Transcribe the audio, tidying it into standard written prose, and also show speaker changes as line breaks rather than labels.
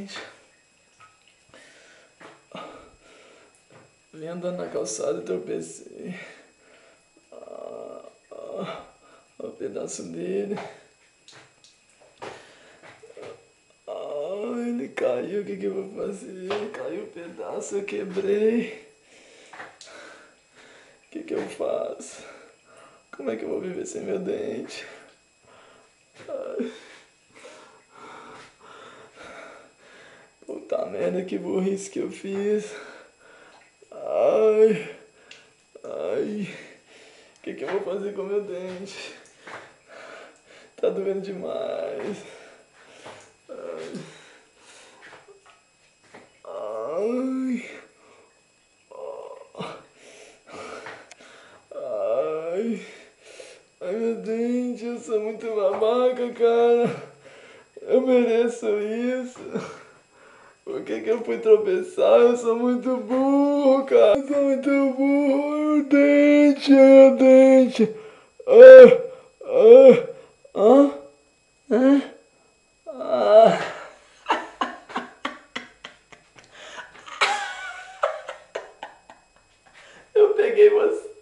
dente. Vim andando na calçada e tropecei. O pedaço dele. Ele caiu, o que eu vou fazer? Caiu um pedaço, eu quebrei. O que eu faço? Como é que eu vou viver sem meu dente? Ai. Puta merda, que burrice que eu fiz. Ai. Ai. O que eu vou fazer com meu dente? Tá doendo demais. Ai. Ai. Ai. Ai, meu dente, eu sou muito babaca, cara. Eu mereço isso. Por que eu fui tropeçar? Eu sou muito burro, cara. Eu sou muito burro. Meu dente, meu dente. Ah, ah, ah, ah. Eu peguei você.